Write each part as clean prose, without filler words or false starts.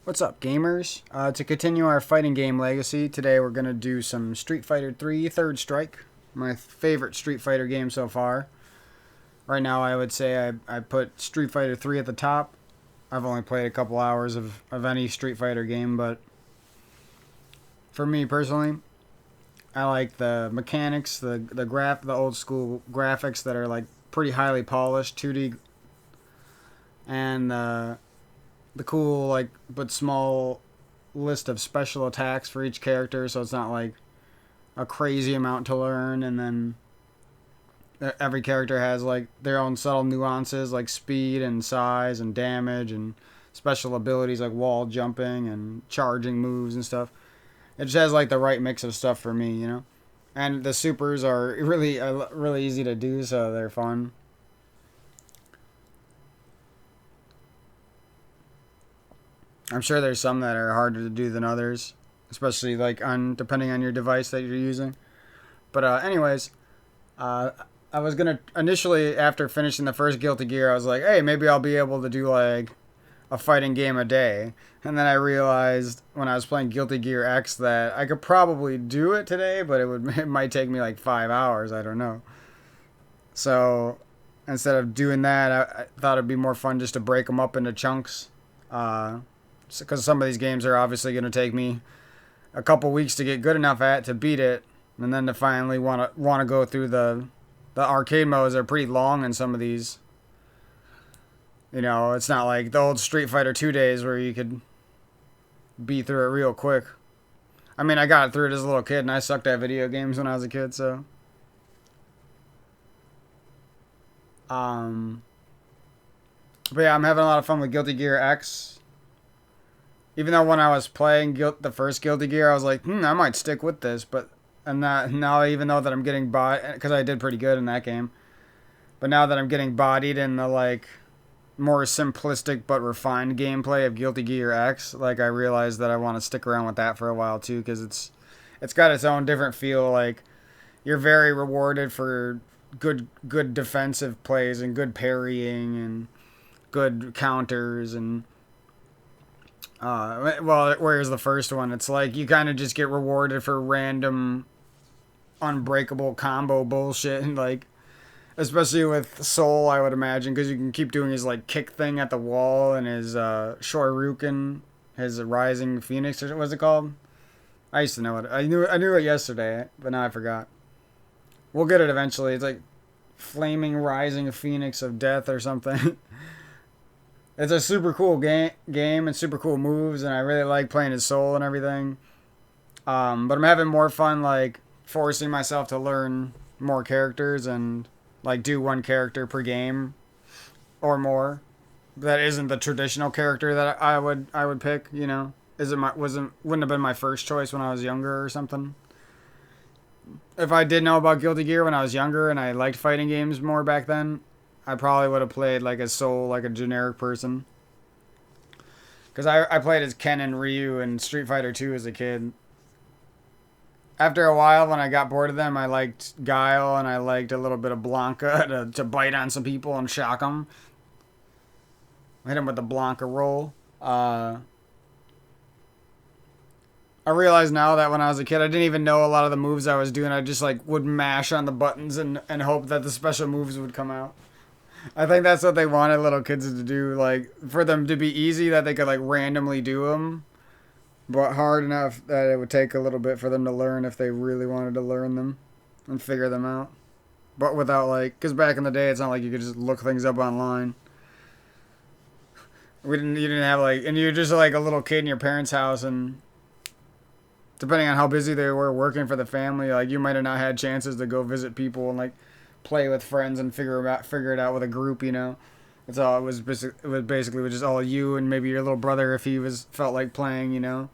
What's up, gamers? To continue our fighting game legacy, today we're going to do some Street Fighter 3 Third Strike, my favorite Street Fighter game so far. Right now, I would say I put Street Fighter 3 at the top. I've only played a couple hours of any Street Fighter game, but for me personally, I like the mechanics, the old school graphics that are like pretty highly polished, 2D, and the cool like but small list of special attacks for each character, so it's not like a crazy amount to learn, and then every character has like their own subtle nuances like speed and size and damage and special abilities like wall jumping and charging moves and stuff. It just has like the right mix of stuff for me, you know. And the supers are really easy to do, so they're fun. I'm sure there's some that are harder to do than others, especially like on depending on your device that you're using. But anyways, uh, I was gonna initially after finishing the first Guilty Gear, I was like, hey, maybe I'll be able to do like a fighting game a day. And then I realized when I was playing Guilty Gear X that I could probably do it today, but it might take me like 5 hours. I don't know. So instead of doing that, I thought it'd be more fun just to break them up into chunks. Because some of these games are obviously going to take me a couple weeks to get good enough at to beat it, and then to finally want to go through the arcade modes are pretty long in some of these. You know, it's not like the old Street Fighter 2 days where you could beat through it real quick. I mean, I got through it as a little kid, and I sucked at video games when I was a kid, so. Um, but yeah, I'm having a lot of fun with Guilty Gear X. Even though when I was playing the first Guilty Gear, I was like, I might stick with this, but I'm not now. Even though that I'm getting bodied, because I did pretty good in that game, but now that I'm getting bodied in the like more simplistic but refined gameplay of Guilty Gear X, like I realized that I want to stick around with that for a while too, because it's got its own different feel. Like you're very rewarded for good defensive plays and good parrying and good counters and. Well, whereas the first one, it's like you kind of just get rewarded for random, unbreakable combo bullshit, and like, especially with Soul, I would imagine, because you can keep doing his like kick thing at the wall and his Shoryuken, his Rising Phoenix, or what's it called? I used to know it. I knew it yesterday, but now I forgot. We'll get it eventually. It's like Flaming Rising Phoenix of Death or something. It's a super cool game and super cool moves, and I really like playing his Soul and everything. But I'm having more fun, like, forcing myself to learn more characters and, like, do one character per game or more. That isn't the traditional character that I would pick, you know? Wouldn't have been my first choice when I was younger or something. If I did know about Guilty Gear when I was younger and I liked fighting games more back then, I probably would have played like a Soul, like a generic person. Because I played as Ken and Ryu in Street Fighter 2 as a kid. After a while, when I got bored of them, I liked Guile and I liked a little bit of Blanca to bite on some people and shock them. Hit him with the Blanca roll. I realize now that when I was a kid, I didn't even know a lot of the moves I was doing. I just like would mash on the buttons and hope that the special moves would come out. I think that's what they wanted little kids to do, like, for them to be easy, that they could, like, randomly do them, but hard enough that it would take a little bit for them to learn if they really wanted to learn them and figure them out. But without, like, because back in the day, it's not like you could just look things up online. You didn't have, like, and you're just, like, a little kid in your parents' house, and depending on how busy they were working for the family, like, you might have not had chances to go visit people and, like, play with friends and figure it out with a group, you know. It was basically just all you and maybe your little brother if he felt like playing, you know.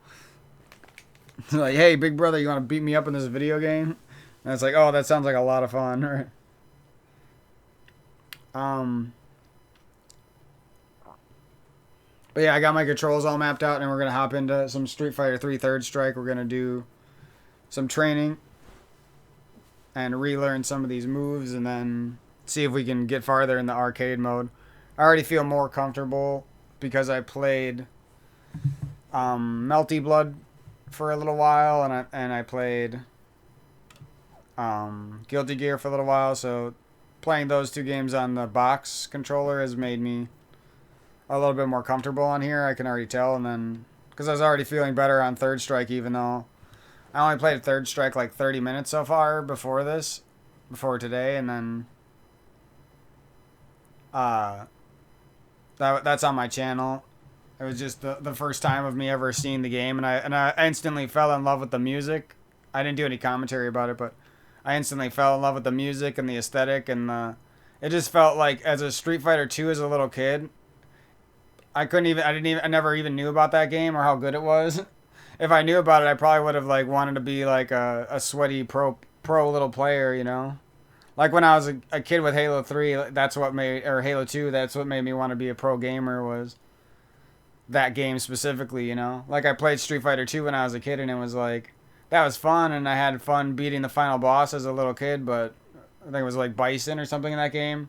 Like, hey, big brother, you want to beat me up in this video game? And it's like, oh, that sounds like a lot of fun, right? But yeah, I got my controls all mapped out, and we're gonna hop into some Street Fighter 3 Third Strike. We're gonna do some training and relearn some of these moves and then see if we can get farther in the arcade mode. I already feel more comfortable because I played Melty Blood for a little while, and I played Guilty Gear for a little while. So playing those two games on the box controller has made me a little bit more comfortable on here. I can already tell, and then because I was already feeling better on Third Strike, even though I only played Third Strike like 30 minutes so far before today, and then uh, that's on my channel. It was just the first time of me ever seeing the game, and I instantly fell in love with the music. I didn't do any commentary about it, but I instantly fell in love with the music and the aesthetic, and it just felt like as a Street Fighter 2 as a little kid. I never even knew about that game or how good it was. If I knew about it, I probably would have like wanted to be like a sweaty pro little player, you know. Like when I was a kid with Halo 3, that's what made or Halo 2, that's what made me want to be a pro gamer was that game specifically, you know. Like I played Street Fighter 2 when I was a kid and it was like that was fun and I had fun beating the final boss as a little kid, but I think it was like Bison or something in that game.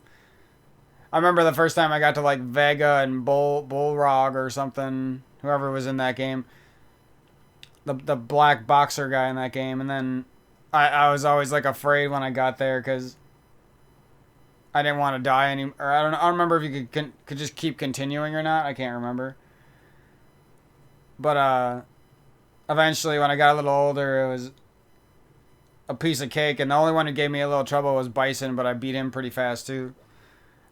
I remember the first time I got to like Vega and Bullrog or something, whoever was in that game. The black boxer guy in that game, and then I was always like afraid when I got there because I didn't want to die any. Or I don't remember if you could just keep continuing or not. I can't remember. But eventually when I got a little older, it was a piece of cake, and the only one who gave me a little trouble was Bison, but I beat him pretty fast too.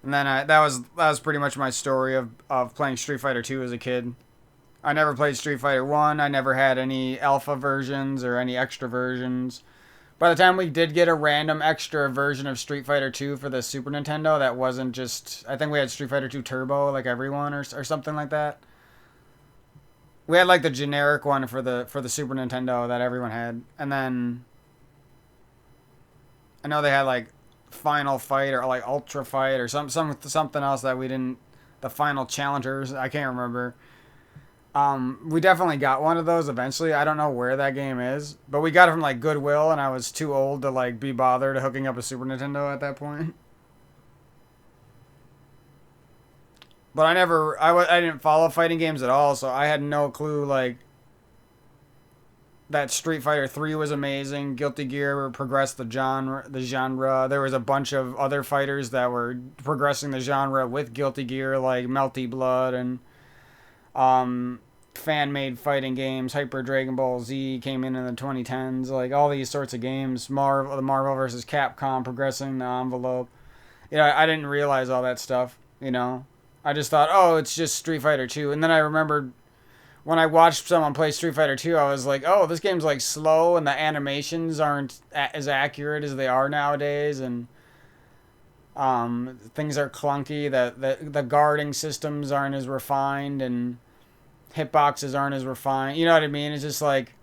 And then that was pretty much my story of playing Street Fighter 2 as a kid. I never played Street Fighter 1. I never had any alpha versions or any extra versions. By the time we did get a random extra version of Street Fighter 2 for the Super Nintendo, that wasn't just... I think we had Street Fighter 2 Turbo, like everyone, or something like that. We had like the generic one for the Super Nintendo that everyone had. And then... I know they had like Final Fight or like Ultra Fight or something else that we didn't... The Final Challengers, I can't remember. We definitely got one of those eventually. I don't know where that game is, but we got it from like Goodwill, and I was too old to like be bothered hooking up a Super Nintendo at that point. But I didn't follow fighting games at all, so I had no clue like that Street Fighter 3 was amazing. Guilty Gear progressed the genre. There was a bunch of other fighters that were progressing the genre with Guilty Gear, like Melty Blood and fan-made fighting games. Hyper Dragon Ball Z came in the 2010s. Like all these sorts of games. The Marvel versus Capcom progressing the envelope. You know, I didn't realize all that stuff. You know, I just thought, oh, it's just Street Fighter 2. And then I remembered when I watched someone play Street Fighter 2, I was like, oh, this game's like slow and the animations aren't as accurate as they are nowadays, and things are clunky. The guarding systems aren't as refined, and hitboxes aren't as refined. You know what I mean? It's just like,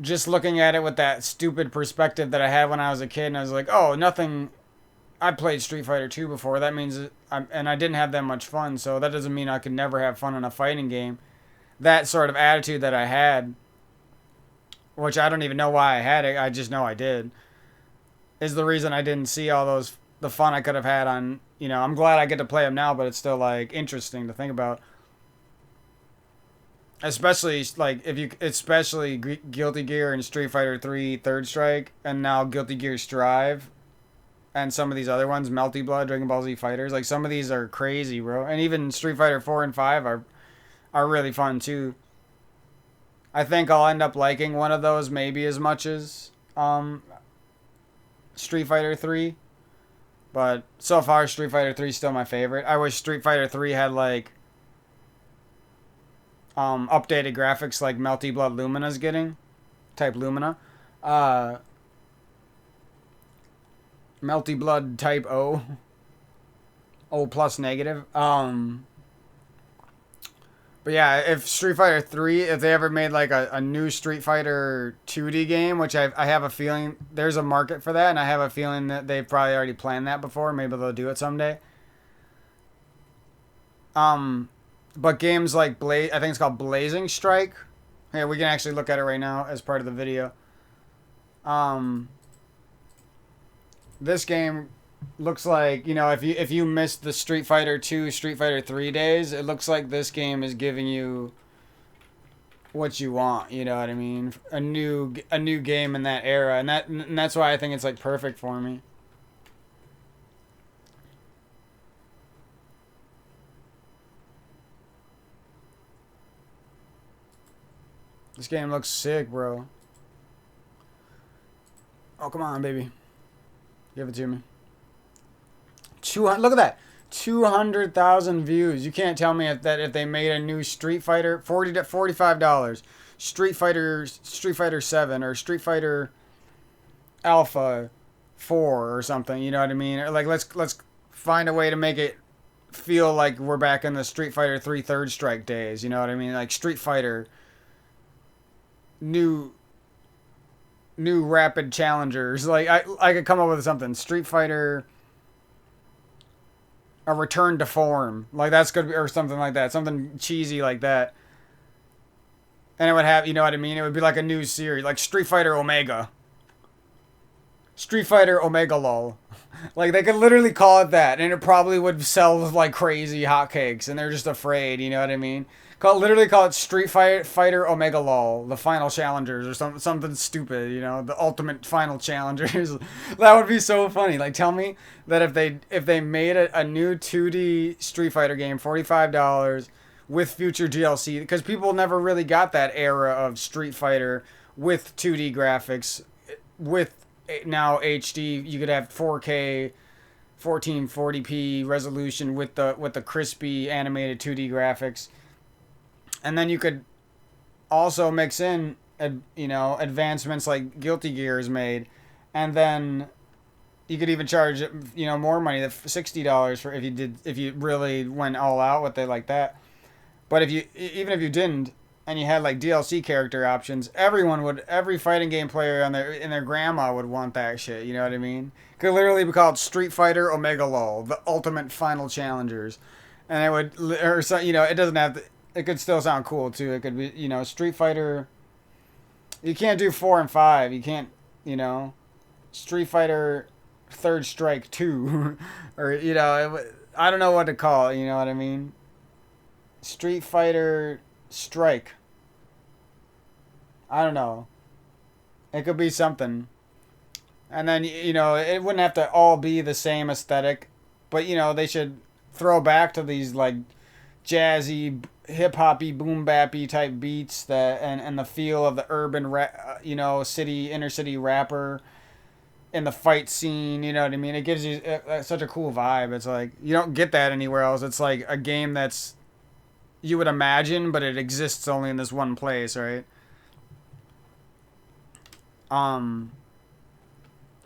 just looking at it with that stupid perspective that I had when I was a kid, and I was like, oh, nothing. I played Street Fighter 2 before. That means, and I didn't have that much fun, so that doesn't mean I could never have fun in a fighting game. That sort of attitude that I had, which I don't even know why I had it, I just know I did, is the reason I didn't see all the fun I could have had on, you know, I'm glad I get to play them now, but it's still, like, interesting to think about. Especially, like, especially Guilty Gear and Street Fighter 3 Third Strike, and now Guilty Gear Strive, and some of these other ones, Melty Blood, Dragon Ball Z Fighters. Like, some of these are crazy, bro. And even Street Fighter 4 and 5 are really fun, too. I think I'll end up liking one of those maybe as much as Street Fighter 3. But so far, Street Fighter 3 is still my favorite. I wish Street Fighter 3 had, like, updated graphics like Melty Blood Lumina's getting. Type Lumina. Melty Blood Type O. O plus negative. But yeah, if Street Fighter 3, if they ever made like a new Street Fighter 2D game, which I have a feeling there's a market for that, and I have a feeling that they've probably already planned that before. Maybe they'll do it someday. But games like I think it's called Blazing Strike. Here, we can actually look at it right now as part of the video. This game Looks like, you know, if you missed the Street Fighter 2, Street Fighter 3 days, it looks like this game is giving you what you want, you know what I mean? A new game in that era, and that's why I think it's like perfect for me. This game looks sick, bro. Oh, come on, baby. Give it to me. 200, look at that. 200,000 views. You can't tell me if they made a new Street Fighter, $45, Street Fighter 7 or Street Fighter Alpha 4 or something, you know what I mean? Or like let's find a way to make it feel like we're back in the Street Fighter 3 Third Strike days, you know what I mean? Like Street Fighter new rapid challengers. Like I could come up with something. Street Fighter a return to form. Like that's good or something like that. Something cheesy like that. And it would have, you know what I mean? It would be like a new series, like Street Fighter Omega. Street Fighter Omega LOL. Like they could literally call it that, and it probably would sell like crazy hotcakes, and they're just afraid. You know what I mean? Literally call it Street Fighter Omega LOL, the final challengers, or something stupid. You know, the ultimate final challengers. That would be so funny. Like tell me that if they made a new 2D Street Fighter game, $45 with future DLC, because people never really got that era of Street Fighter with 2D graphics with now HD. You could have 4K 1440p resolution with the crispy animated 2D graphics, and then you could also mix in you know, advancements like Guilty Gear has made, and then you could even charge, you know, more money, $60 for if you really went all out with it like that. But even if you didn't, and you had like DLC character options, every fighting game player on their grandma would want that shit. You know what I mean? Could literally be called Street Fighter Omega LOL, the ultimate final challengers, and it would, or so, you know, it doesn't have to. It could still sound cool too. It could be, you know, Street Fighter. You can't do 4 and 5. You can't, you know, Street Fighter Third Strike 2, or you know, I don't know what to call it. You know what I mean? Street Fighter Strike. I don't know. It could be something. And then, you know, it wouldn't have to all be the same aesthetic, but you know, they should throw back to these like jazzy, hip hoppy, boom bappy type beats that and the feel of the urban you know, inner city rapper in the fight scene. You know what I mean? It gives you such a cool vibe. It's like you don't get that anywhere else. It's like a game that's you would imagine, but it exists only in this one place, right?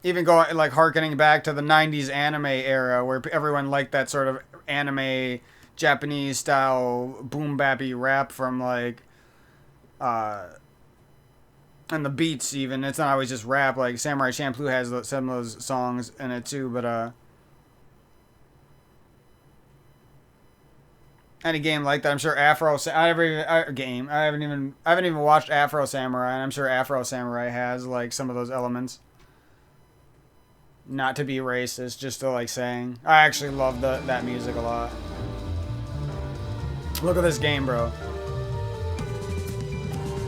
Even going like harkening back to the '90s anime era, where everyone liked that sort of anime Japanese style boom bappy rap from like, and the beats even. It's not always just rap. Like Samurai Champloo has some of those songs in it too, but any game like that, I'm sure I haven't even watched Afro Samurai, and I'm sure Afro Samurai has like some of those elements. Not to be racist, just to like saying, I actually love that music a lot. Look at this game, bro.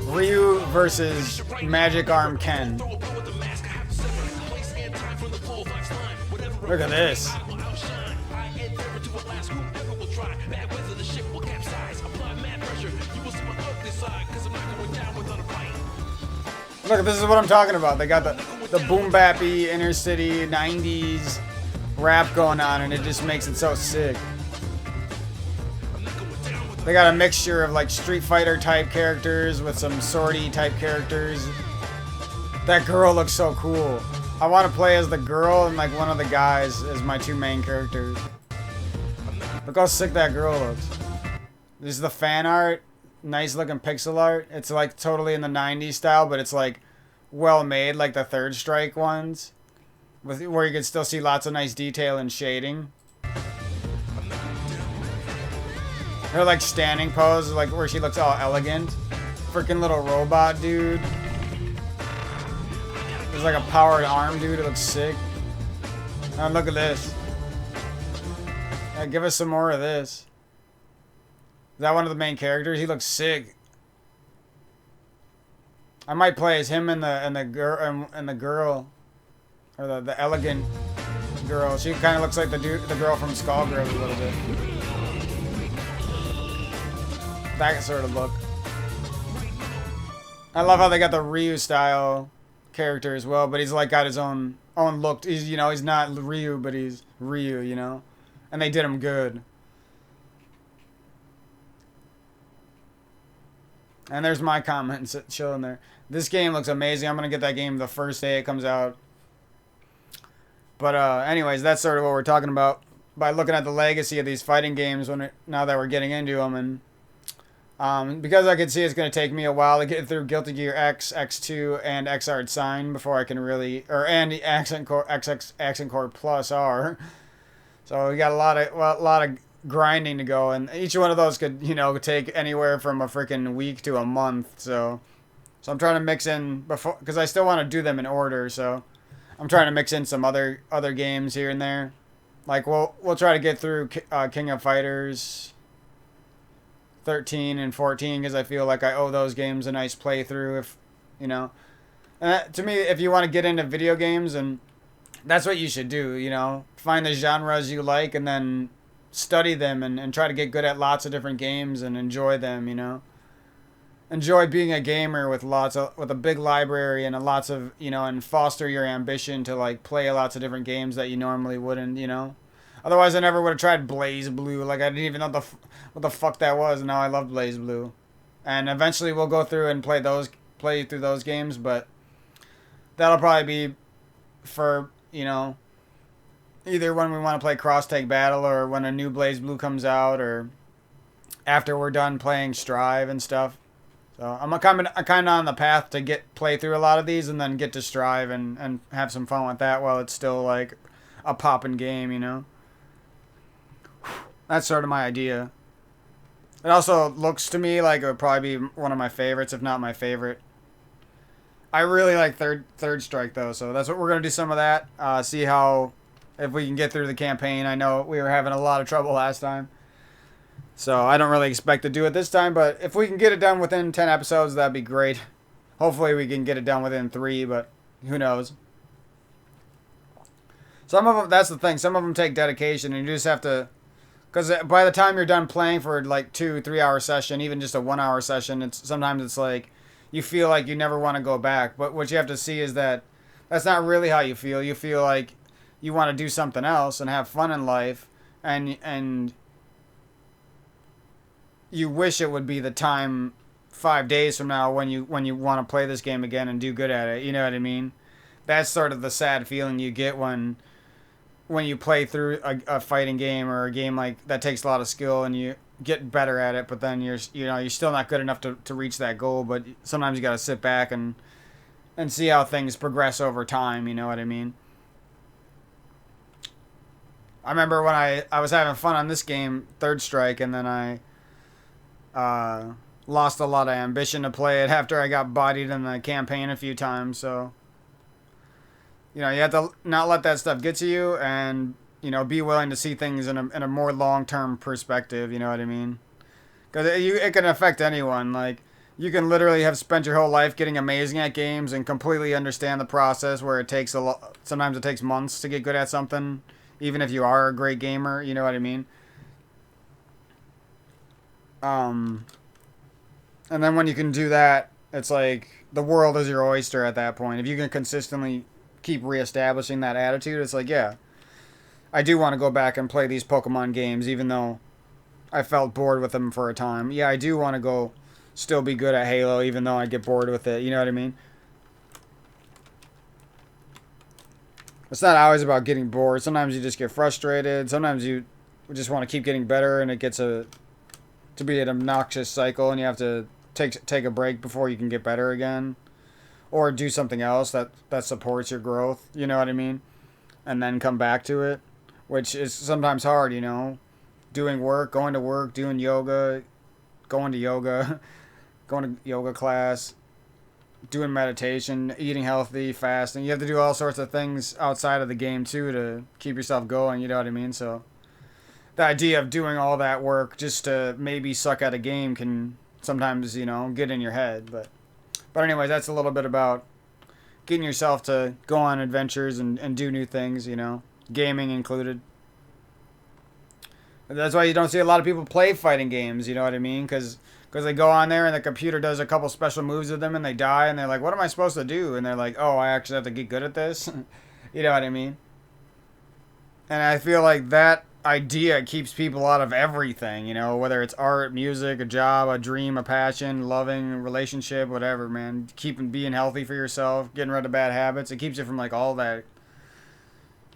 Ryu versus Magic Arm Ken. Look at this. Look, this is what I'm talking about. They got the boom bappy inner city 90s rap going on, and it just makes it so sick. They got a mixture of like Street Fighter type characters with some swordy type characters. That girl looks so cool. I want to play as the girl and like one of the guys as my two main characters. Look how sick that girl looks. This is the fan art. Nice looking pixel art. It's like totally in the 90s style, but it's like well made, like the Third Strike ones, where you can still see lots of nice detail and shading. Her like standing pose, like where she looks all elegant. Freaking little robot dude. There's like a powered arm dude. It looks sick. Oh, look at this. Yeah, give us some more of this. Is that one of the main characters? He looks sick. I might play as him and the girl, or the elegant girl. She kind of looks like the girl from Skullgirls a little bit. That sort of look. I love how they got the Ryu style character as well, but he's like got his own look. He's he's not Ryu, but he's Ryu, and they did him good. And there's my comments chilling there. This game looks amazing. I'm gonna get that game the first day it comes out. But anyways, that's sort of what we're talking about by looking at the legacy of these fighting games now that we're getting into them, and because I can see it's gonna take me a while to get through Guilty Gear X, X2, and X Hard Sign before I can really, and the Accent Core Accent Core Plus R. So we got a lot of grinding to go, and each one of those could take anywhere from a freaking week to a month. So I'm trying to mix in before, because I still want to do them in order. So I'm trying to mix in some other games here and there. Like we'll try to get through King of Fighters 13 and 14, because I feel like I owe those games a nice playthrough. If and to me, if you want to get into video games, and that's what you should do. Find the genres you like and then study them and try to get good at lots of different games and enjoy them. Enjoy being a gamer with a big library and lots of and foster your ambition to like play lots of different games that you normally wouldn't. Otherwise I never would have tried Blaze Blue. Like I didn't even know what the fuck that was, and now I love Blaze Blue. And eventually we'll go through and play through those games, but that'll probably be for either when we want to play Cross Tag Battle, or when a new Blaze Blue comes out, or after we're done playing Strive and stuff. So I'm kind of on the path to play through a lot of these and then get to Strive and have some fun with that while it's still like a poppin' game. That's sort of my idea. It also looks to me like it would probably be one of my favorites, if not my favorite. I really like Third Strike though, so that's what we're gonna do. Some of that. See if we can get through the campaign. I know we were having a lot of trouble last time, so I don't really expect to do it this time. But if we can get it done within 10 episodes, that'd be great. Hopefully we can get it done within 3, but who knows? Some of them, that's the thing. Some of them take dedication, and you just have to. Because by the time you're done playing for like 2-3 hour session, even just a 1 hour session, sometimes it's like you feel like you never want to go back. But what you have to see is that that's not really how you feel. You feel like you want to do something else and have fun in life, and you wish it would be the time 5 days from now when you want to play this game again and do good at it. You know what I mean? That's sort of the sad feeling you get when you play through a fighting game or a game like that takes a lot of skill and you get better at it, but then you're still not good enough to reach that goal. But sometimes you got to sit back and see how things progress over time. You know what I mean? I remember when I was having fun on this game, Third Strike, and then I lost a lot of ambition to play it after I got bodied in the campaign a few times. So you have to not let that stuff get to you, and be willing to see things in a more long-term perspective. You know what I mean? Because it can affect anyone. Like, you can literally have spent your whole life getting amazing at games and completely understand the process, where it takes sometimes it takes months to get good at something, even if you are a great gamer. You know what I mean? And then when you can do that, it's like the world is your oyster at that point. If you can consistently keep reestablishing that attitude, it's like, yeah, I do want to go back and play these Pokemon games, even though I felt bored with them for a time. Yeah, I do want to go still be good at Halo, even though I get bored with it. You know what I mean? It's not always about getting bored. Sometimes you just get frustrated. Sometimes you just want to keep getting better, and it gets to be an obnoxious cycle, and you have to take a break before you can get better again. Or do something else that supports your growth, you know what I mean? And then come back to it, which is sometimes hard, Doing work, going to work, doing yoga, going to yoga, going to yoga class, doing meditation, eating healthy, fasting. You have to do all sorts of things outside of the game too to keep yourself going. You know what I mean? So the idea of doing all that work just to maybe suck at a game can sometimes, get in your head. But anyways, that's a little bit about getting yourself to go on adventures and do new things, gaming included. That's why you don't see a lot of people play fighting games, you know what I mean? Because they go on there and the computer does a couple special moves with them and they die and they're like, what am I supposed to do? And they're like, oh, I actually have to get good at this. You know what I mean? And I feel like that idea keeps people out of everything, whether it's art, music, a job, a dream, a passion, loving, relationship, whatever, man. Keeping being healthy for yourself, getting rid of bad habits. It keeps you from like all that.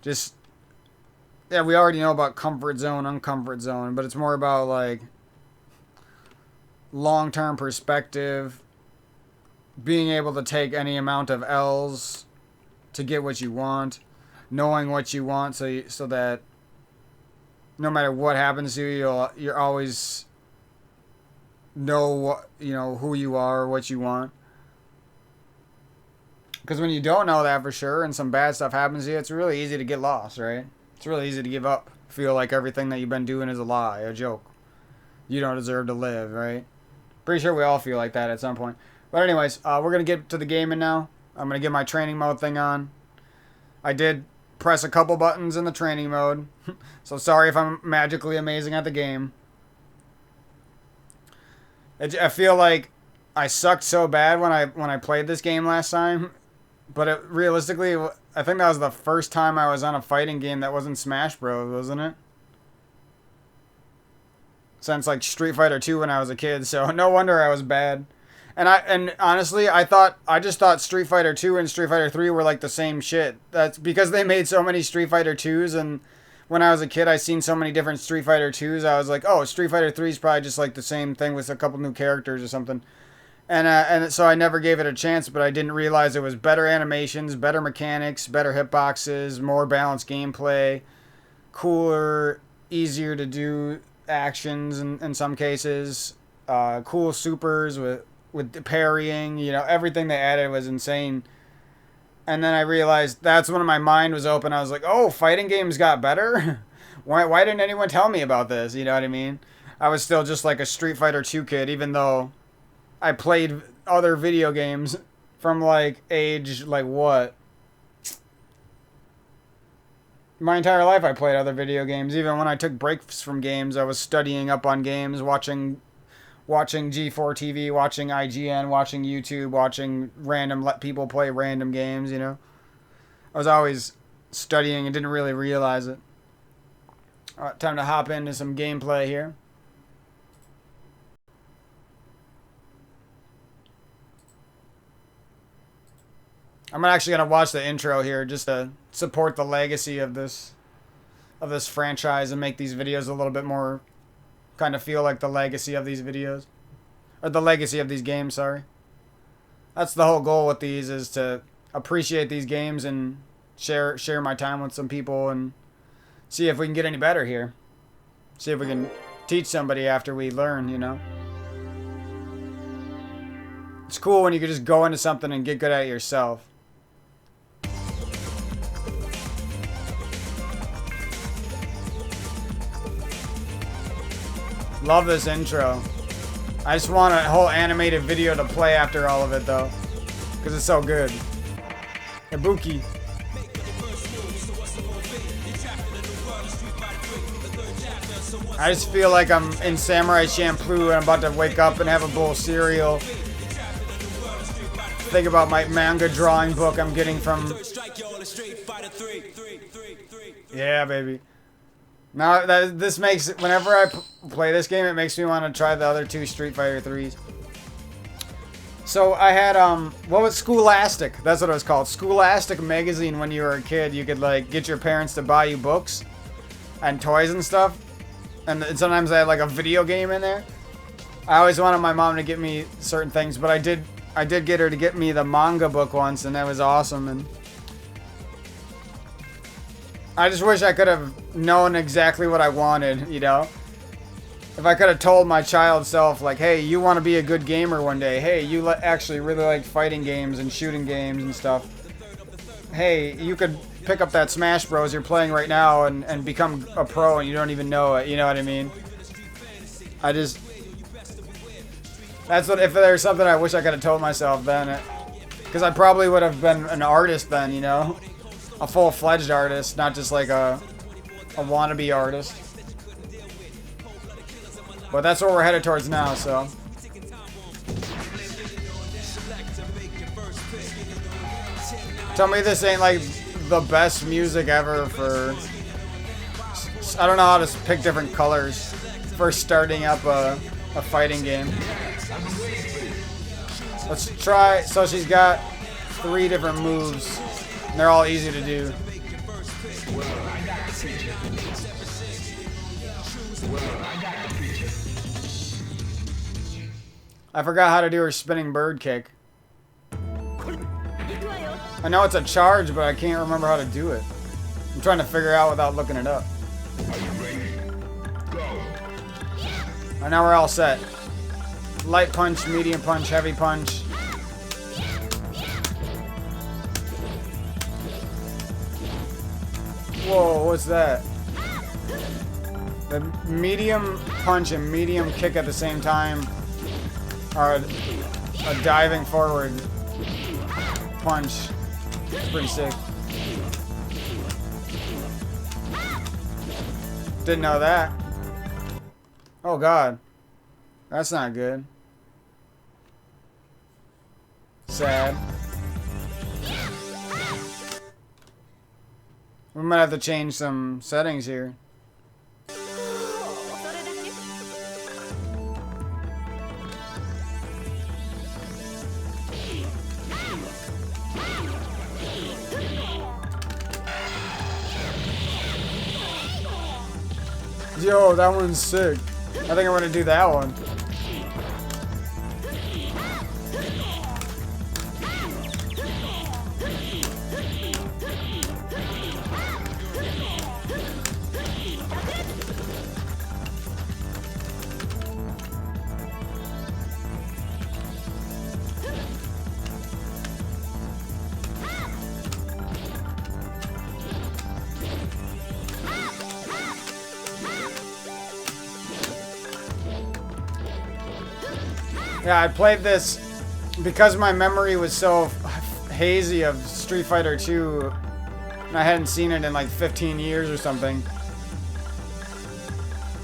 Just, yeah, we already know about comfort zone, uncomfort zone, but it's more about like long-term perspective, being able to take any amount of L's to get what you want, knowing what you want so that no matter what happens to you, you're always know who you are, what you want. Because when you don't know that for sure and some bad stuff happens to you, it's really easy to get lost, right? It's really easy to give up. Feel like everything that you've been doing is a lie, a joke. You don't deserve to live, right? Pretty sure we all feel like that at some point. But anyways, we're going to get to the gaming now. I'm going to get my training mode thing on. I did press a couple buttons in the training mode. So sorry if I'm magically amazing at the game. I feel like I sucked so bad when I played this game last time. But realistically, I think that was the first time I was on a fighting game that wasn't Smash Bros, wasn't it? Since like Street Fighter 2 when I was a kid, so no wonder I was bad. And honestly, I just thought Street Fighter 2 and Street Fighter 3 were like the same shit. That's because they made so many Street Fighter 2s, and when I was a kid I seen so many different Street Fighter 2s, I was like, "Oh, Street Fighter 3 is probably just like the same thing with a couple new characters or something." And so I never gave it a chance, but I didn't realize it was better animations, better mechanics, better hitboxes, more balanced gameplay, cooler, easier to do actions in some cases, cool supers with parrying, everything they added was insane. And then I realized that's when my mind was open. I was like, oh, fighting games got better? Why didn't anyone tell me about this? You know what I mean? I was still just like a Street Fighter 2 kid, even though I played other video games from like age, like what? My entire life I played other video games. Even when I took breaks from games, I was studying up on games, watching G4 TV, watching IGN, watching YouTube, watching let people play random games, I was always studying and didn't really realize it. Alright, time to hop into some gameplay here. I'm actually going to watch the intro here just to support the legacy of this franchise and make these videos a little bit more kind of feel like the legacy of these videos. Or the legacy of these games, sorry. That's the whole goal with these, is to appreciate these games and share my time with some people and see if we can get any better here. See if we can teach somebody after we learn, It's cool when you can just go into something and get good at it yourself. Love this intro. I just want a whole animated video to play after all of it, though. Because it's so good. Ibuki. I just feel like I'm in Samurai Champloo and I'm about to wake up and have a bowl of cereal. Think about my manga drawing book I'm getting from... Yeah, baby. Now, this makes... Whenever I play this game, it makes me want to try the other two Street Fighter 3s. So, I had, what was Scholastic? That's what it was called. Scholastic magazine when you were a kid. You could, like, get your parents to buy you books and toys and stuff. And sometimes I had, like, a video game in there. I always wanted my mom to get me certain things, but I did get her to get me the manga book once, and that was awesome, and... I just wish I could have known exactly what I wanted, If I could have told my child self, like, hey, you want to be a good gamer one day. Hey, you actually really like fighting games and shooting games and stuff. Hey, you could pick up that Smash Bros. You're playing right now and become a pro and you don't even know it. You know what I mean? That's what, if there's something I wish I could have told myself then. Because I probably would have been an artist then, you know? A full-fledged artist, not just like a wannabe artist. But that's what we're headed towards now, so. Tell me this ain't like the best music ever for... I don't know how to pick different colors for starting up a fighting game. Let's try. So she's got 3 different moves, and they're all easy to do. I forgot how to do her spinning bird kick. I know it's a charge, but I can't remember how to do it. I'm trying to figure it out without looking it up. Alright, now we're all set. Light punch, medium punch, heavy punch. Whoa, what's that? The medium punch and medium kick at the same time are a diving forward punch. It's pretty sick. Didn't know that. Oh god. That's not good. Sad. We might have to change some settings here. Yo, that one's sick. I think I'm gonna do that one. Yeah, I played this because my memory was so hazy of Street Fighter 2 and I hadn't seen it in like 15 years or something.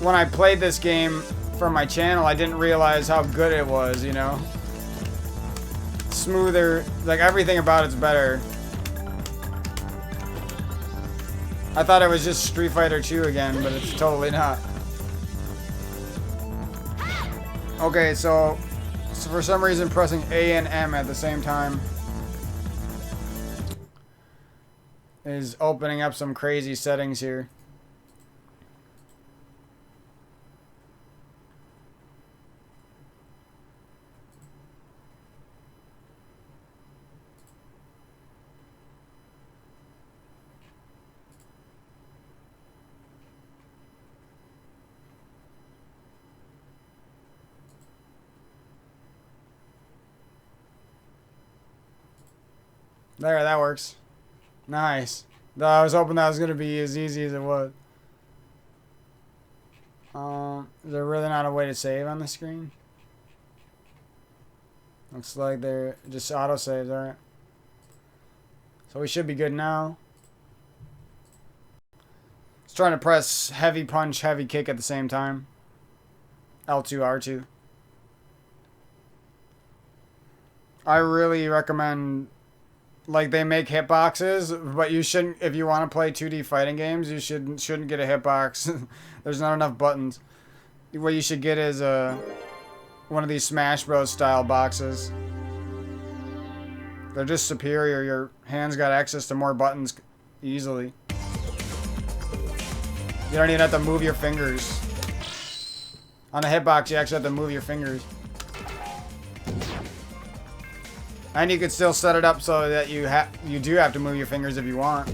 When I played this game for my channel, I didn't realize how good it was, you know? Smoother, like everything about it's better. I thought it was just Street Fighter 2 again, but it's totally not. Okay, so for some reason pressing A and M at the same time is opening up some crazy settings here. There, that works. Nice. Though I was hoping that was going to be as easy as it was. Is there really not a way to save on the screen? Looks like they're just auto-saves, alright. So we should be good now. Just trying to press heavy punch, heavy kick at the same time. L2, R2. I really recommend... Like, they make hitboxes, but you shouldn't, if you want to play 2D fighting games, you shouldn't get a hitbox. There's not enough buttons. What you should get is one of these Smash Bros. Style boxes. They're just superior. Your hands got access to more buttons easily. You don't even have to move your fingers. On a hitbox, you actually have to move your fingers. And you could still set it up so that you do have to move your fingers if you want,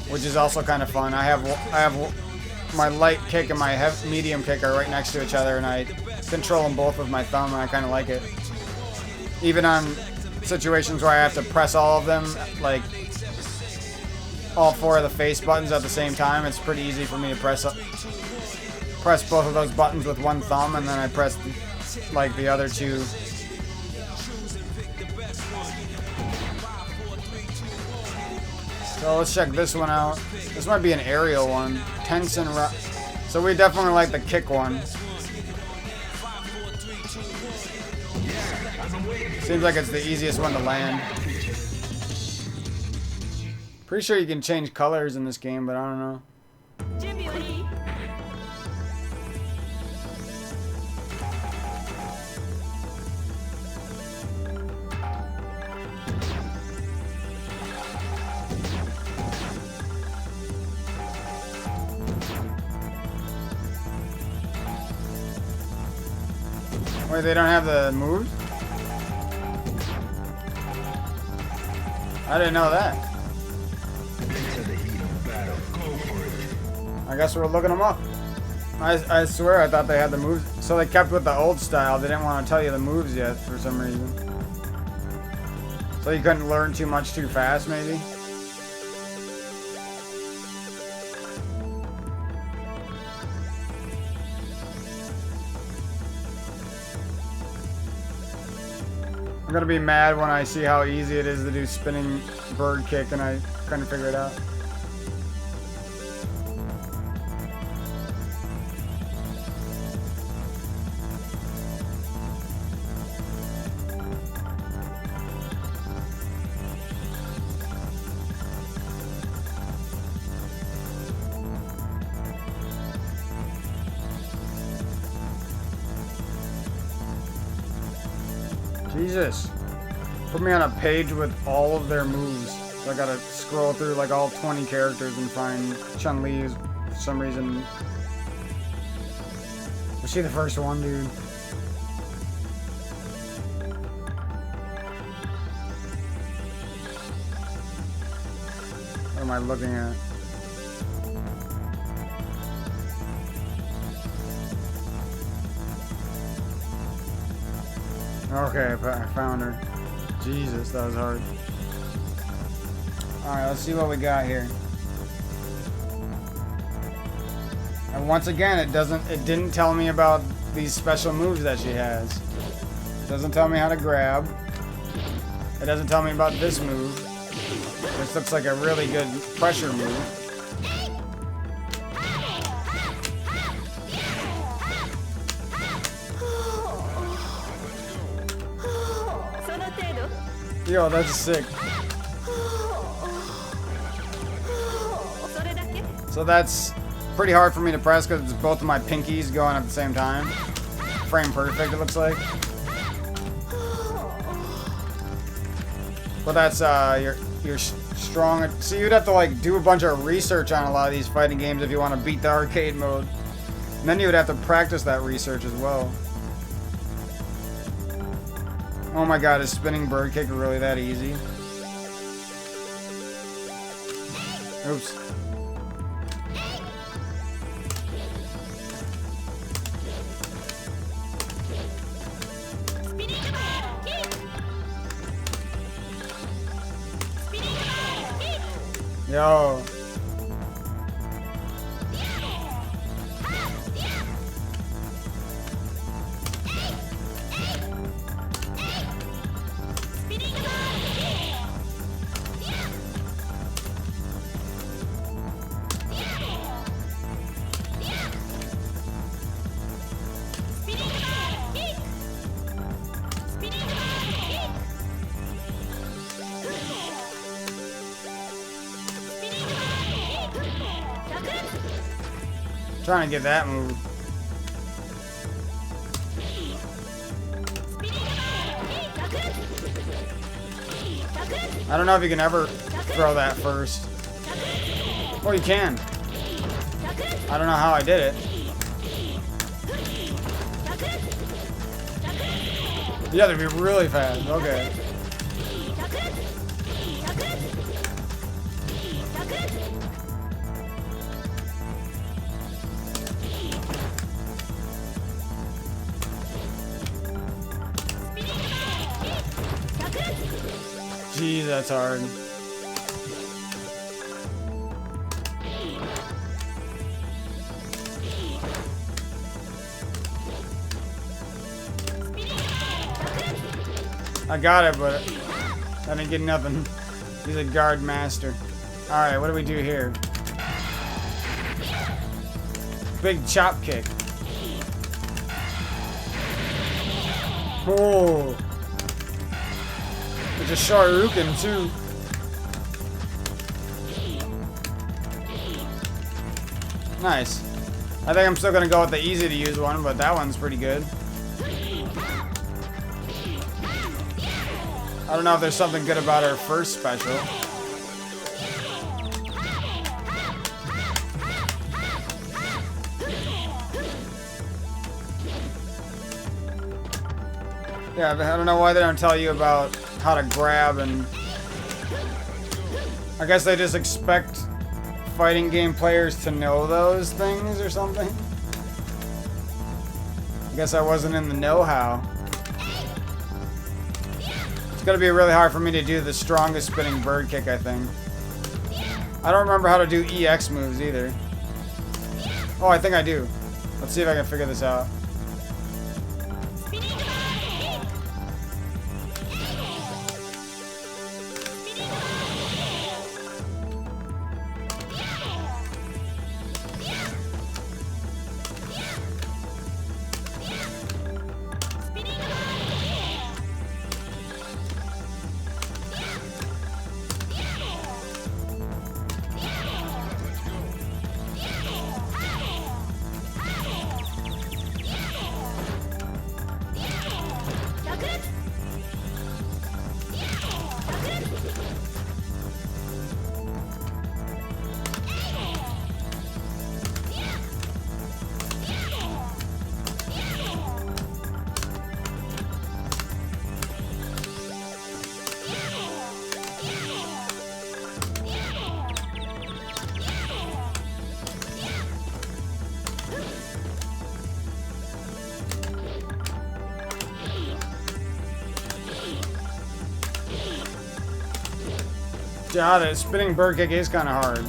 which is also kind of fun. I have my light kick and my medium kick are right next to each other, and I control them both with my thumb, and I kind of like it. Even on situations where I have to press all of them, like all 4 of the face buttons at the same time, it's pretty easy for me to press both of those buttons with one thumb, and then I press like the other 2. So let's check this one out. This might be an aerial one. Tense and so we definitely like the kick one. Seems like it's the easiest one to land. Pretty sure you can change colors in this game, but I don't know. Wait, they don't have the moves? I didn't know that. I guess we're looking them up. I swear I thought they had the moves. So they kept with the old style. They didn't want to tell you the moves yet for some reason. So you couldn't learn too much too fast, maybe? I'm gonna be mad when I see how easy it is to do spinning bird kick and I couldn't figure it out. Jesus. Put me on a page with all of their moves. So I gotta scroll through like all 20 characters and find Chun-Li for some reason. Was she the first one, dude? What am I looking at? Okay, I found her. Jesus, that was hard. Alright, let's see what we got here. And once again, it didn't tell me about these special moves that she has. It doesn't tell me how to grab. It doesn't tell me about this move. This looks like a really good pressure move. Yo, that's sick. So that's pretty hard for me to press because it's both of my pinkies going at the same time. Frame perfect, it looks like. But that's you're strong. So you'd have to like do a bunch of research on a lot of these fighting games if you want to beat the arcade mode. And then you would have to practice that research as well. Oh my god, is spinning bird kick really that easy? Oops. Yo. Trying to get that move. I don't know if you can ever throw that first. Well, you can. I don't know how I did it. You have to be really fast. Okay. Gee, that's hard. I got it, but I didn't get nothing. He's a guard master. Alright, what do we do here? Big chop kick. Oh. It's a Shoryuken, too. Nice. I think I'm still gonna go with the easy to use one, but that one's pretty good. I don't know if there's something good about our first special. Yeah, I don't know why they don't tell you about how to grab, and I guess they just expect fighting game players to know those things or something. I guess I wasn't in the know-how. It's gonna be really hard for me to do the strongest spinning bird kick, I think. I don't remember how to do EX moves either. Oh, I think I do. Let's see if I can figure this out. Got it. Spinning bird kick is kind of hard.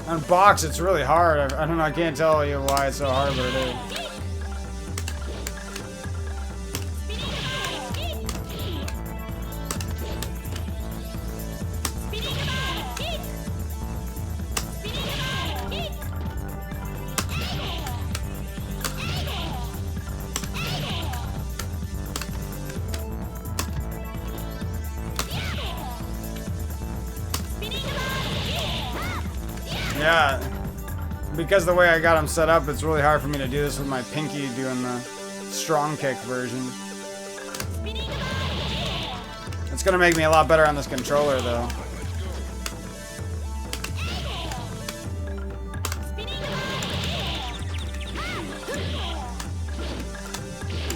On box, it's really hard. I don't know. I can't tell you why it's so hard, but it is. Yeah, because the way I got them set up, it's really hard for me to do this with my pinky doing the strong kick version. It's gonna make me a lot better on this controller, though.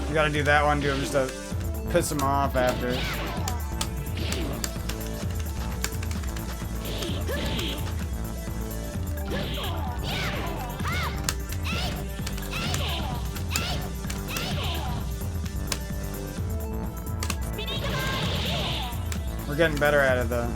You gotta do that one, just to piss him off after. We're getting better at it, though.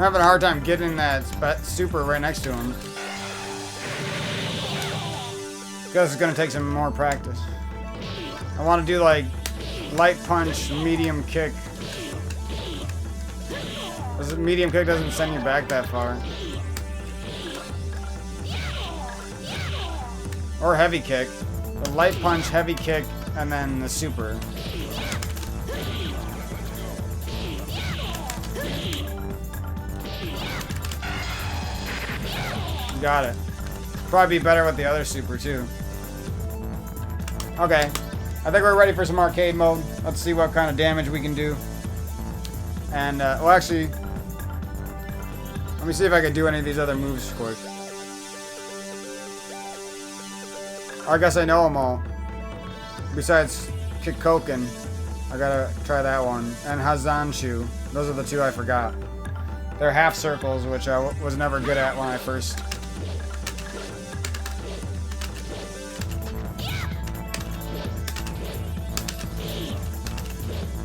having a hard time getting that super right next to him. Because it's going to take some more practice. I want to do like light punch, medium kick. Because medium kick doesn't send you back that far. Or heavy kick. The light punch, heavy kick, and then the super. Got it. Probably be better with the other super too. Okay. I think we're ready for some arcade mode. Let's see what kind of damage we can do. And, well actually, let me see if I can do any of these other moves quick. I guess I know them all. Besides Kikoken, I gotta try that one. And Hazanshu. Those are the two I forgot. They're half circles, which I was never good at when I first.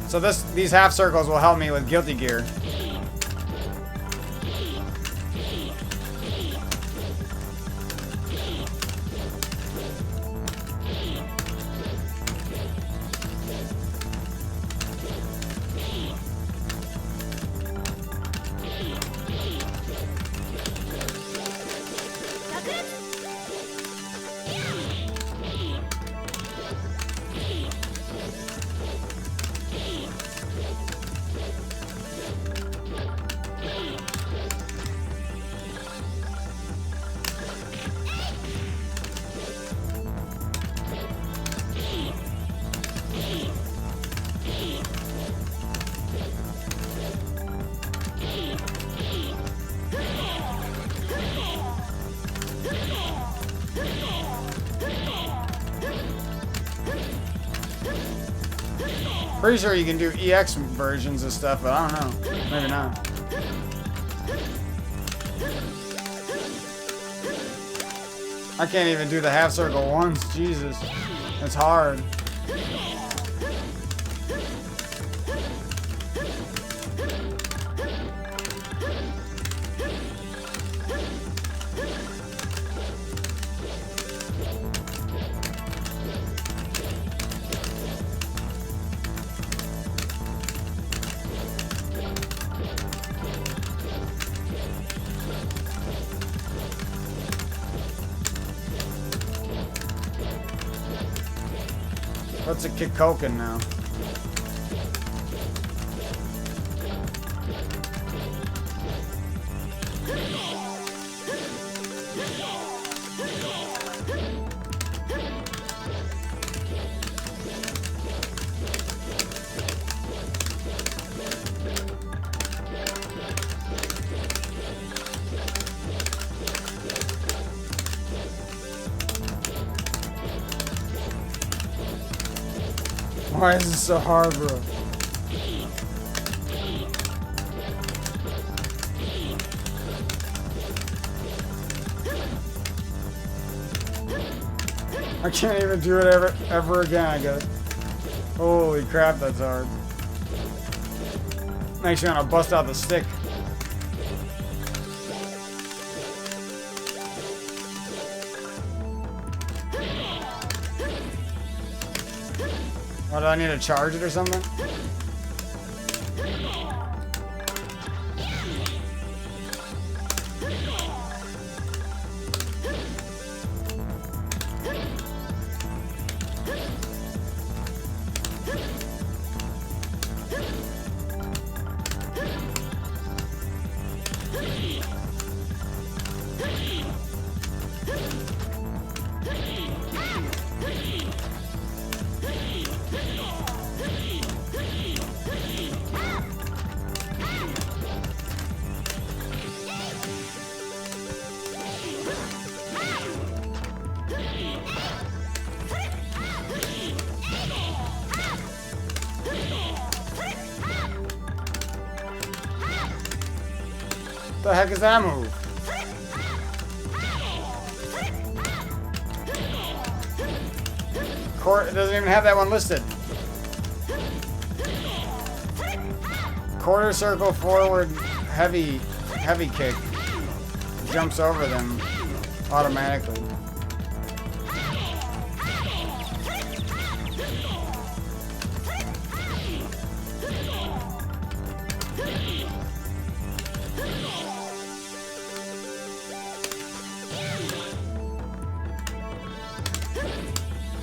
So these half circles will help me with Guilty Gear. Pretty sure you can do EX versions of stuff, but I don't know. Maybe not. I can't even do the half circle once. Jesus. It's hard. What's a Kikoken now? Why is this so hard, bro? I can't even do it ever again, I guess. Holy crap, that's hard. Makes you want to bust out the stick. What, do I need to charge it or something? What the heck is that move? It doesn't even have that one listed. Quarter circle forward heavy heavy kick. Jumps over them automatically.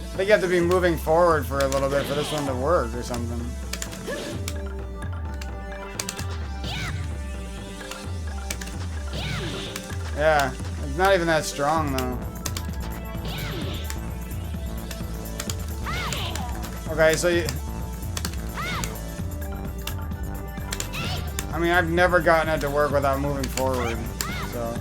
I think you have to be moving forward for a little bit for this one to work or something. Yeah, it's not even that strong though. Okay, so you... I mean, I've never gotten it to work without moving forward, so...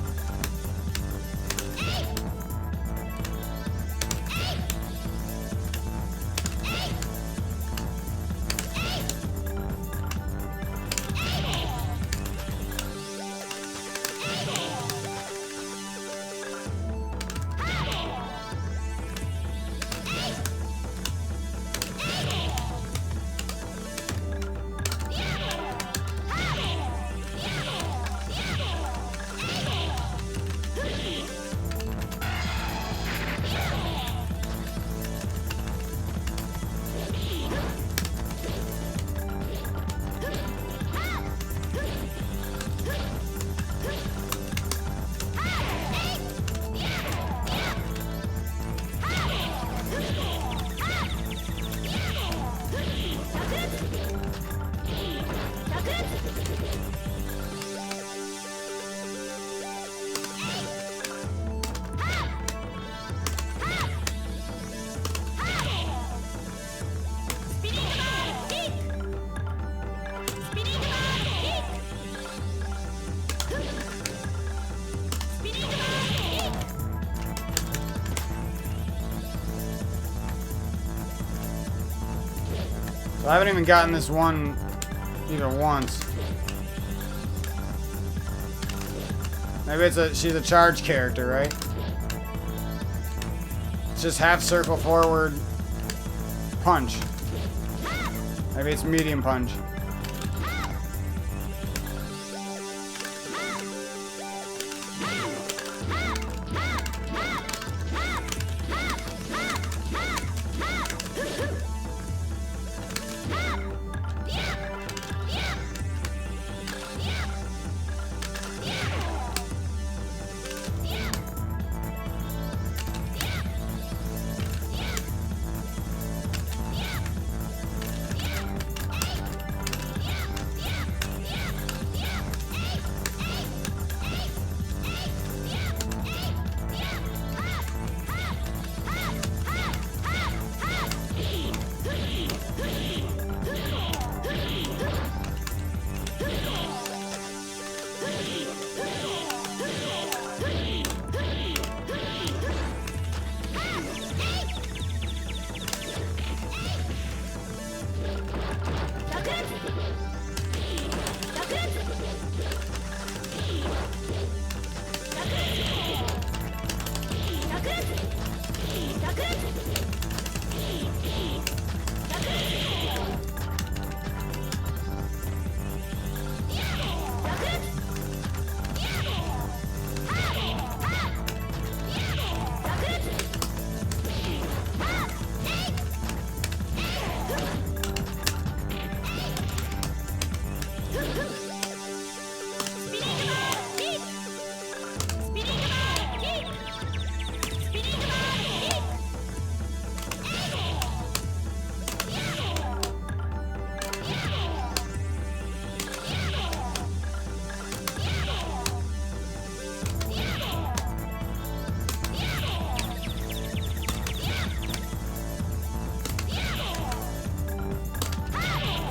So I haven't even gotten this one even once. Maybe she's a charge character, right? It's just half circle forward punch. Maybe it's medium punch.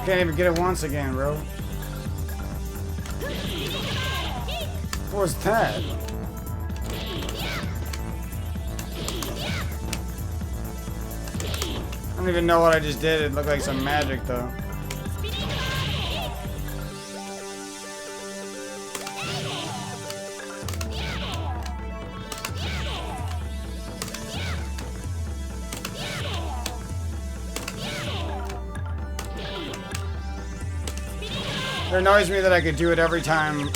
Can't even get it once again, bro. What was that? I don't even know what I just did. It looked like some magic, though. It annoys me that I could do it every time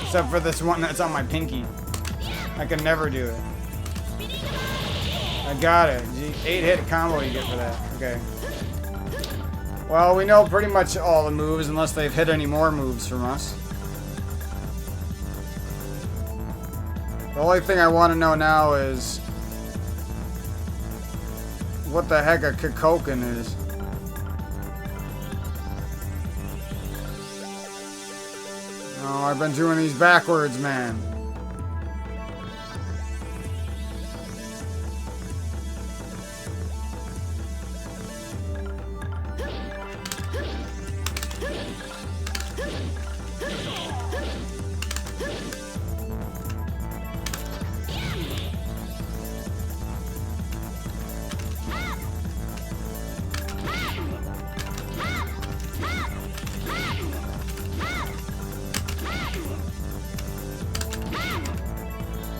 Except for this one that's on my pinky. I can never do it. I got it. 8-hit combo you get for that. Okay. Well, we know pretty much all the moves unless they've hit any more moves from us. The only thing I want to know now is what the heck a Kikoken is. Oh, I've been doing these backwards, man.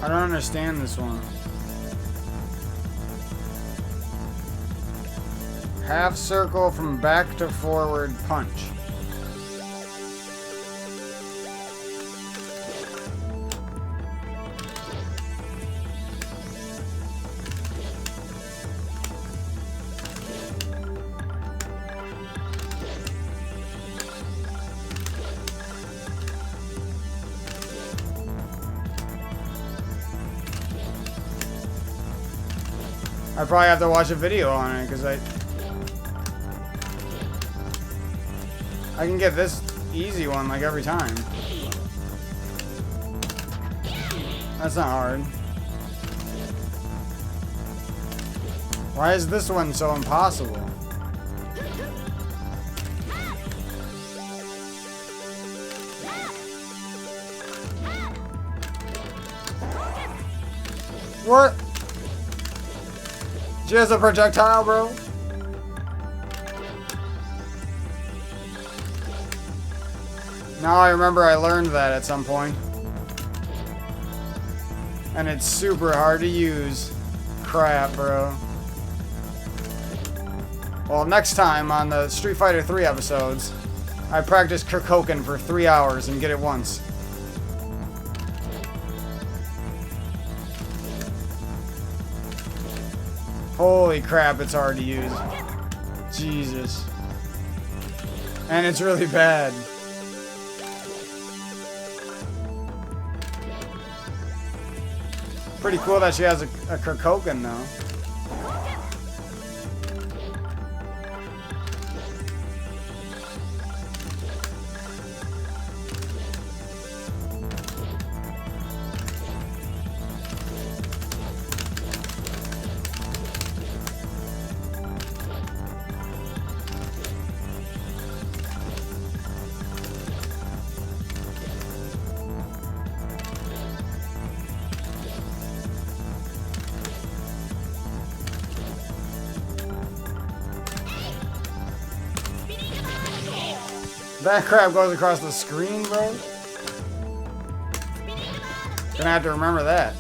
I don't understand this one. Half circle from back to forward punch. I probably have to watch a video on it because I can get this easy one like every time. That's not hard. Why is this one so impossible? What? She has a projectile, bro? Now I remember I learned that at some point. And it's super hard to use. Crap, bro. Well, next time on the Street Fighter 3 episodes, I practice Kikoken for 3 hours and get it once. Holy crap, it's hard to use. Jesus. And it's really bad. Pretty cool that she has a Kikoken though. That crap goes across the screen, bro. Gonna have to remember that.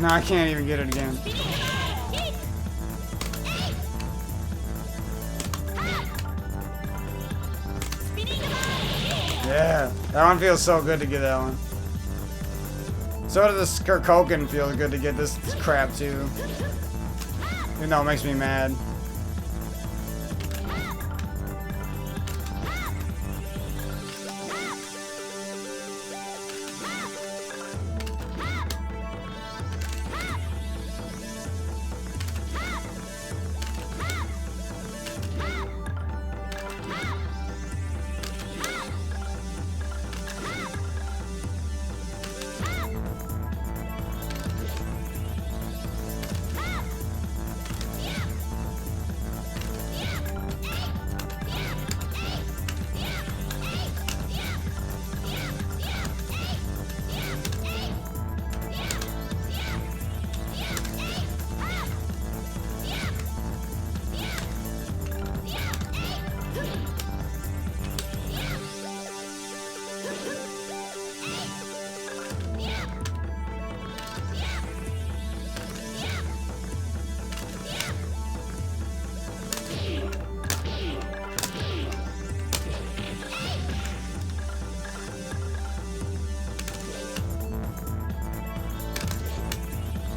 No, I can't even get it again. Yeah, that one feels so good to get that one. So does this Kikoken feel good to get this crap too. Even though it makes me mad.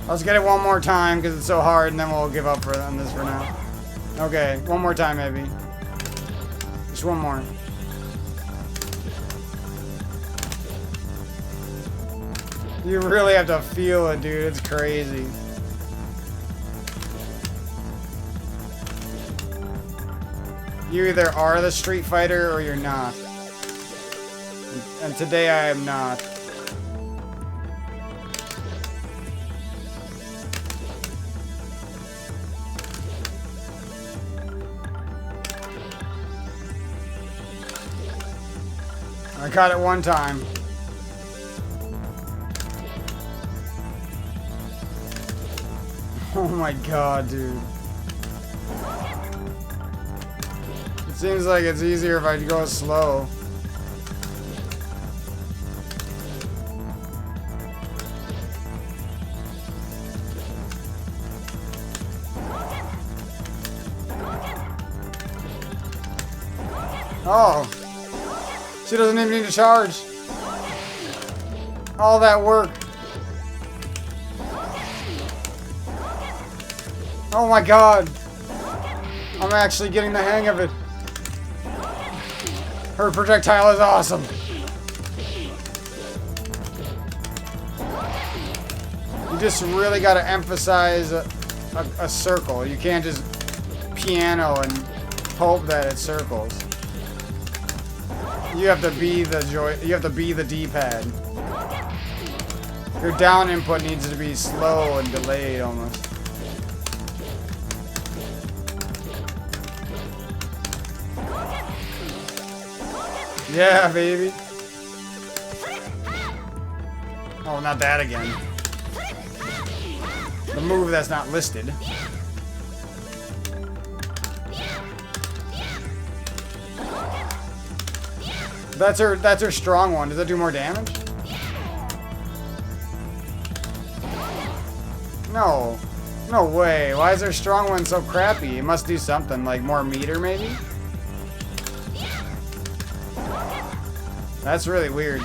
Let's get it one more time because it's so hard, and then we'll give up on this for now. Okay, one more time maybe. Just one more. You really have to feel it, dude. It's crazy. You either are the Street Fighter or you're not. And today I am not. I got it one time. Oh my god, dude. It seems like it's easier if I go slow. Oh. She doesn't even need to charge. All that work. Oh my god. I'm actually getting the hang of it. Her projectile is awesome. You just really got to emphasize a circle. You can't just piano and hope that it circles. You have to be the D-pad. Your down input needs to be slow and delayed almost. Yeah, baby. Oh, not that again. The move that's not listed. That's her strong one. Does that do more damage? No. No way. Why is her strong one so crappy? It must do something, like more meter maybe? That's really weird.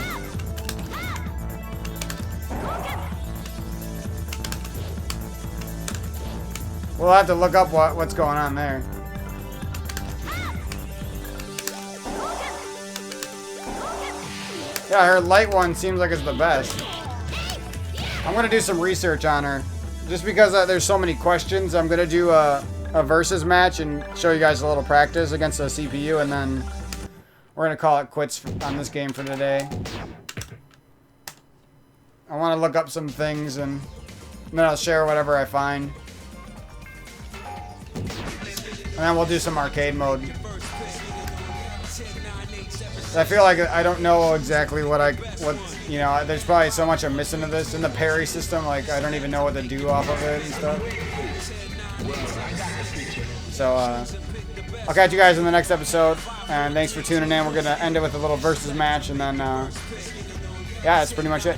We'll have to look up what's going on there. Yeah, her light one seems like it's the best. I'm gonna do some research on her. Just because there's so many questions, I'm gonna do a versus match and show you guys a little practice against a CPU, and then we're gonna call it quits on this game for today. I want to look up some things and then I'll share whatever I find. And then we'll do some arcade mode. I feel like I don't know exactly what you know, there's probably so much I'm missing to this. In the parry system, like, I don't even know what to do off of it and stuff. So, I'll catch you guys in the next episode. And thanks for tuning in. We're going to end it with a little versus match. And then, yeah, that's pretty much it.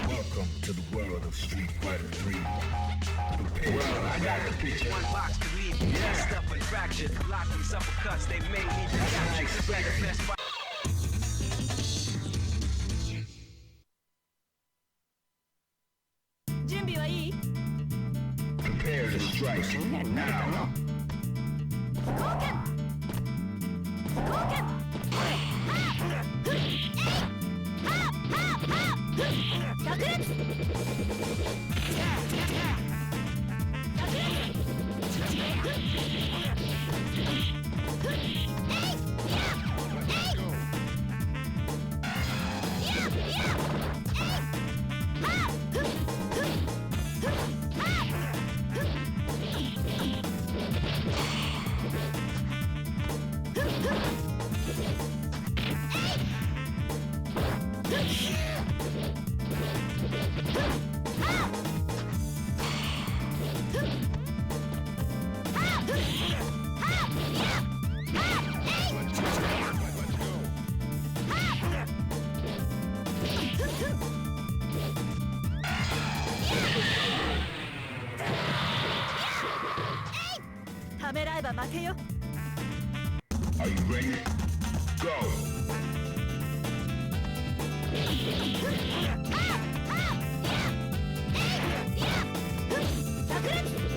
Welcome to the world of Street Fighter 3. Prepare. Well, I got the picture. One box to leave. Yeah. Stuff and fractured. Blocking uppercuts. They made me capture. Prepare to strike now. えば負けよ。 Are you ready? Go! 炸裂。